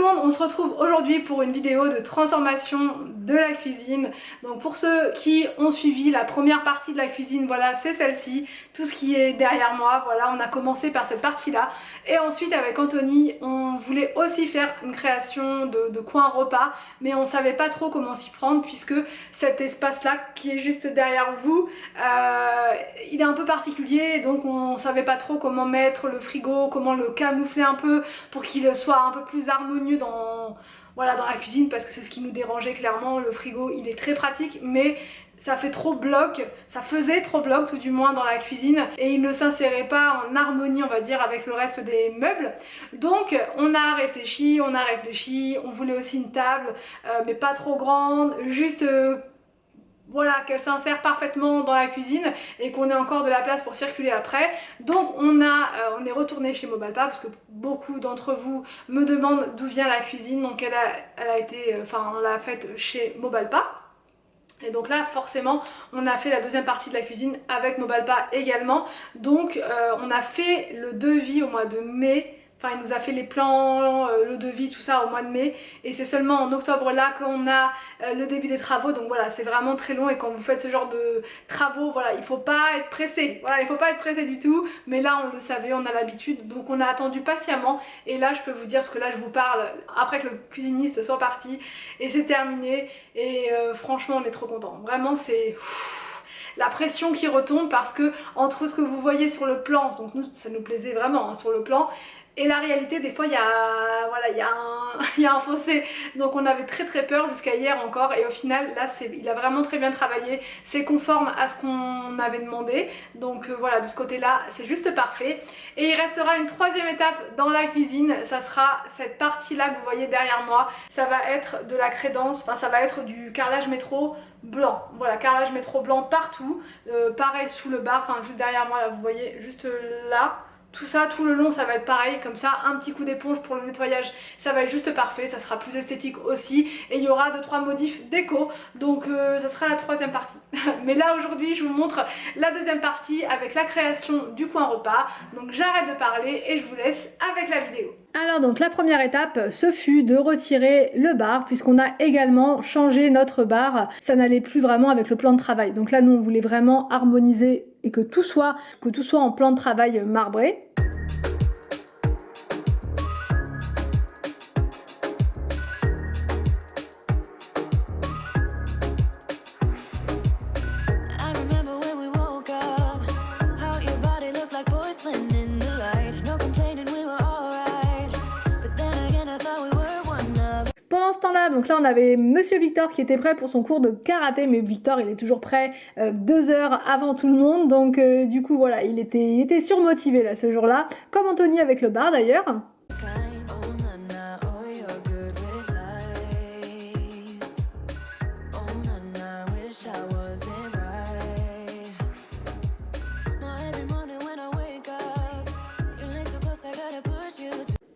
monde, on se retrouve aujourd'hui pour une vidéo de transformation de la cuisine. Donc pour ceux qui ont suivi la première partie de la cuisine, voilà, c'est celle-ci, tout ce qui est derrière moi, voilà, on a commencé par cette partie-là. Et ensuite avec Anthony, on voulait aussi faire une création de coin repas, mais on savait pas trop comment s'y prendre puisque cet espace-là qui est juste derrière vous, il est un peu particulier, donc on savait pas trop comment mettre le frigo, comment le camoufler un peu pour qu'il soit un peu plus harmonieux dans, voilà, dans la cuisine, parce que c'est ce qui nous dérangeait clairement. Le frigo il est très pratique mais ça fait trop bloc, ça faisait trop bloc tout du moins dans la cuisine et il ne s'insérait pas en harmonie on va dire avec le reste des meubles. Donc on a réfléchi, on voulait aussi une table mais pas trop grande, juste voilà, qu'elle s'insère parfaitement dans la cuisine et qu'on ait encore de la place pour circuler après. Donc on est retourné chez Mobalpa parce que beaucoup d'entre vous me demandent d'où vient la cuisine. Donc elle a été, enfin on l'a faite chez Mobalpa. Et donc là forcément on a fait la deuxième partie de la cuisine avec Mobalpa également. Donc on a fait le devis au mois de mai. Enfin il nous a fait les plans, le devis, tout ça au mois de mai. Et c'est seulement en octobre là qu'on a le début des travaux. Donc voilà, c'est vraiment très long et quand vous faites ce genre de travaux, voilà, il faut pas être pressé. Voilà, il faut pas être pressé du tout. Mais là on le savait, on a l'habitude. Donc on a attendu patiemment. Et là je peux vous dire, parce que là je vous parle après que le cuisiniste soit parti. Et c'est terminé. Et franchement on est trop contents. Vraiment c'est... la pression qui retombe parce que entre ce que vous voyez sur le plan, donc nous ça nous plaisait vraiment hein, sur le plan, et la réalité des fois il y a, voilà, il y a un fossé. Donc on avait très peur jusqu'à hier encore et au final là il a vraiment très bien travaillé, c'est conforme à ce qu'on avait demandé. Donc voilà, de ce côté là c'est juste parfait. Et il restera une troisième étape dans la cuisine, ça sera cette partie là que vous voyez derrière moi. Ça va être de la crédence, enfin ça va être du carrelage métro blanc, voilà, carrelage métro blanc partout, pareil sous le bar, enfin juste derrière moi là vous voyez, juste là. Tout ça, tout le long, ça va être pareil, comme ça, un petit coup d'éponge pour le nettoyage, ça va être juste parfait, ça sera plus esthétique aussi. Et il y aura 2-3 modifs déco, donc ça sera la troisième partie. Mais là, aujourd'hui, je vous montre la deuxième partie avec la création du coin repas. Donc j'arrête de parler et je vous laisse avec la vidéo. Alors donc la première étape, ce fut de retirer le bar, puisqu'on a également changé notre bar. Ça n'allait plus vraiment avec le plan de travail. Donc là, nous, on voulait vraiment harmoniser et que tout soit en plan de travail marbré. Pendant ce temps-là, donc là on avait Monsieur Victor qui était prêt pour son cours de karaté, mais Victor il est toujours prêt 2 heures avant tout le monde, donc du coup voilà, il était surmotivé là ce jour-là, comme Anthony avec le bar d'ailleurs.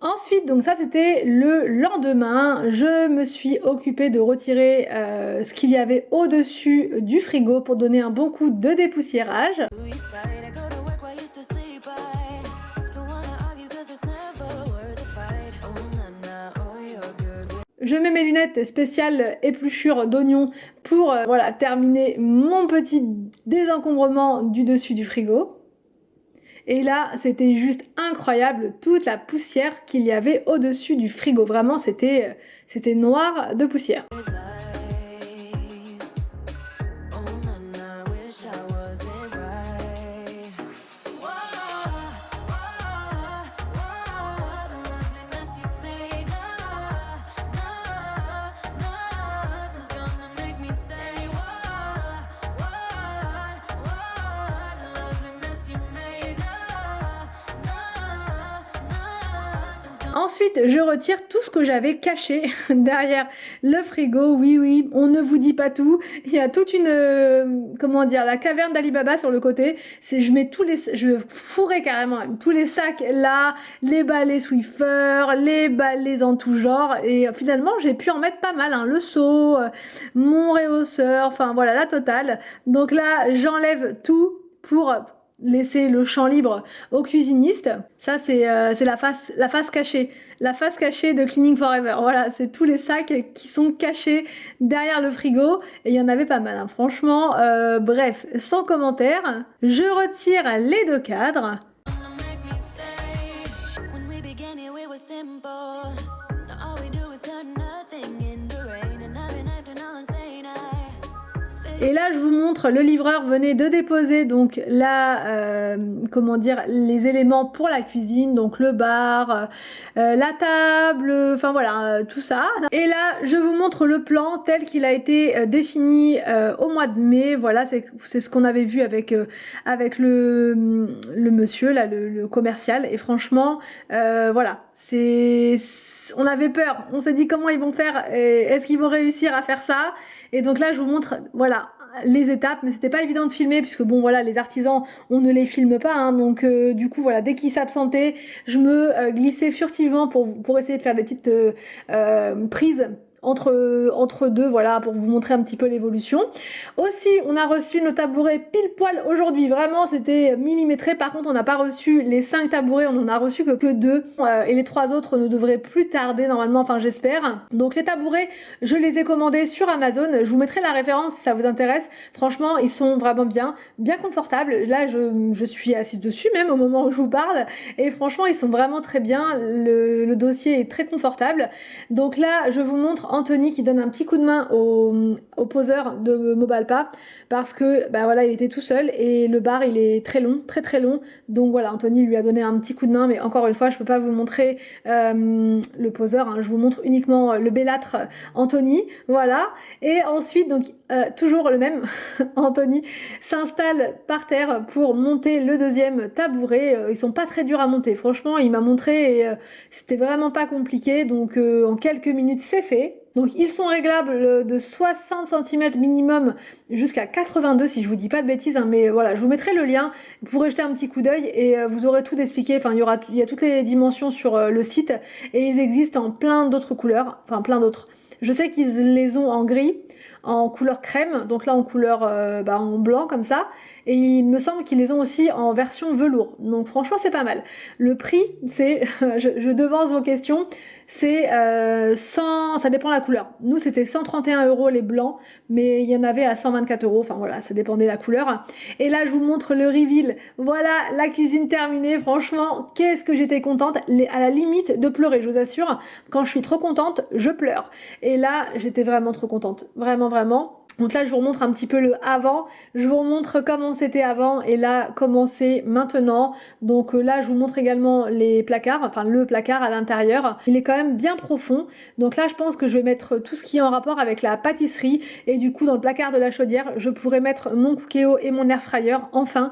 Ensuite, donc ça c'était le lendemain, je me suis occupée de retirer ce qu'il y avait au-dessus du frigo pour donner un bon coup de dépoussiérage. Je mets mes lunettes spéciales épluchure d'oignons pour voilà, terminer mon petit désencombrement du dessus du frigo. Et là, c'était juste incroyable, toute la poussière qu'il y avait au-dessus du frigo. Vraiment, c'était noir de poussière. Ensuite, je retire tout ce que j'avais caché derrière le frigo. Oui, on ne vous dit pas tout. Il y a toute une, comment dire, la caverne d'Ali Baba sur le côté. Je mets je fourrais carrément tous les sacs là, les balais Swiffer, les balais en tout genre. Et finalement, j'ai pu en mettre pas mal, hein. Le seau, mon réhausseur, enfin voilà, la totale. Donc là, j'enlève tout pour laisser le champ libre aux cuisinistes. Ça, c'est la face cachée. La face cachée de Cleaning Forever. Voilà, c'est tous les sacs qui sont cachés derrière le frigo. Et il y en avait pas mal, hein. Franchement, bref, sans commentaire. Je retire les 2 cadres. Et là, je vous montre, le livreur venait de déposer donc la, comment dire, les éléments pour la cuisine, donc le bar, la table, enfin voilà, tout ça. Et là, je vous montre le plan tel qu'il a été défini au mois de mai. Voilà, c'est ce qu'on avait vu avec le monsieur, là, le commercial. Et franchement, voilà, on avait peur. On s'est dit comment ils vont faire, est-ce qu'ils vont réussir à faire ça? Et donc là, je vous montre, voilà, les étapes, mais c'était pas évident de filmer puisque bon voilà, les artisans on ne les filme pas, hein, donc du coup voilà, dès qu'ils s'absentaient je me glissais furtivement pour essayer de faire des petites prises entre deux, voilà, pour vous montrer un petit peu l'évolution. Aussi, on a reçu nos tabourets pile poil aujourd'hui, vraiment c'était millimétré. Par contre, on n'a pas reçu les 5 tabourets, on en a reçu que 2 et les 3 autres ne devraient plus tarder normalement, enfin j'espère. Donc les tabourets, je les ai commandés sur Amazon, je vous mettrai la référence si ça vous intéresse. Franchement, ils sont vraiment bien confortables. Là, je suis assise dessus même au moment où je vous parle et franchement, ils sont vraiment très bien. Le dossier est très confortable. Donc là, je vous montre Anthony qui donne un petit coup de main au poseur de Mobalpa parce que bah voilà, il était tout seul et le bar il est très long, très long. Donc voilà, Anthony lui a donné un petit coup de main, mais encore une fois, je peux pas vous montrer le poseur, hein, je vous montre uniquement le bellâtre Anthony, voilà. Et ensuite, donc toujours le même, Anthony s'installe par terre pour monter le 2e tabouret. Ils sont pas très durs à monter, franchement, il m'a montré et c'était vraiment pas compliqué, donc en quelques minutes c'est fait. Donc ils sont réglables de 60 cm minimum jusqu'à 82 si je vous dis pas de bêtises, hein, mais voilà, je vous mettrai le lien, vous pourrez jeter un petit coup d'œil et vous aurez tout expliqué, enfin il y a toutes les dimensions sur le site et ils existent en plein d'autres couleurs, enfin plein d'autres. Je sais qu'ils les ont en gris, en couleur crème, donc là en couleur en blanc comme ça, et il me semble qu'ils les ont aussi en version velours, donc franchement c'est pas mal. Le prix, c'est, je devance vos questions, c'est 100, ça dépend de la couleur. Nous c'était 131 € les blancs, mais il y en avait à 124 €, enfin voilà, ça dépendait de la couleur. Et là je vous montre le reveal, voilà la cuisine terminée, franchement qu'est-ce que j'étais contente, à la limite de pleurer, je vous assure, quand je suis trop contente, je pleure. Et là j'étais vraiment trop contente, vraiment. Donc là je vous remontre un petit peu le avant, je vous remontre comment c'était avant et là comment c'est maintenant. Donc là je vous montre également les placards, enfin le placard à l'intérieur, il est quand même bien profond. Donc là je pense que je vais mettre tout ce qui est en rapport avec la pâtisserie et du coup dans le placard de la chaudière je pourrais mettre mon Cookéo et mon air fryer enfin.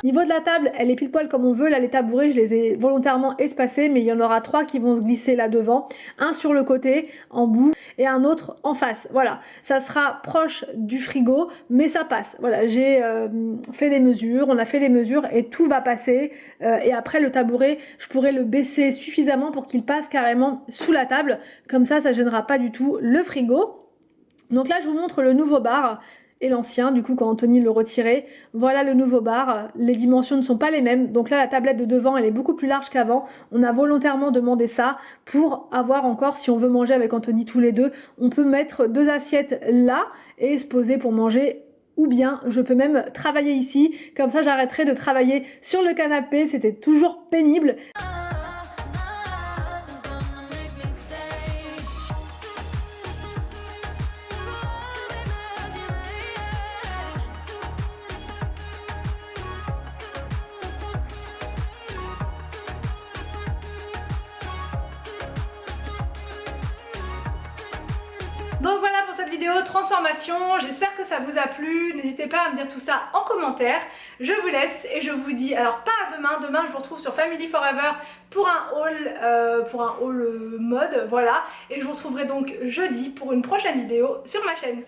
Niveau de la table, elle est pile poil comme on veut. Là, les tabourets, je les ai volontairement espacés, mais il y en aura 3 qui vont se glisser là devant. Un sur le côté, en bout, et un autre en face. Voilà, ça sera proche du frigo, mais ça passe. Voilà, j'ai fait les mesures, on a fait les mesures et tout va passer. Et après, le tabouret, je pourrais le baisser suffisamment pour qu'il passe carrément sous la table. Comme ça gênera pas du tout le frigo. Donc là, je vous montre le nouveau bar et l'ancien, du coup quand Anthony le retirait. Voilà le nouveau bar, les dimensions ne sont pas les mêmes, donc là la tablette de devant elle est beaucoup plus large qu'avant. On a volontairement demandé ça pour avoir encore, si on veut manger avec Anthony tous les deux, on peut mettre 2 assiettes là et se poser pour manger. Ou bien je peux même travailler ici, comme ça j'arrêterai de travailler sur le canapé, c'était toujours pénible. Donc voilà pour cette vidéo transformation, j'espère que ça vous a plu, n'hésitez pas à me dire tout ça en commentaire. Je vous laisse et je vous dis, alors pas à demain, demain je vous retrouve sur Family Forever pour un haul mode, voilà. Et je vous retrouverai donc jeudi pour une prochaine vidéo sur ma chaîne.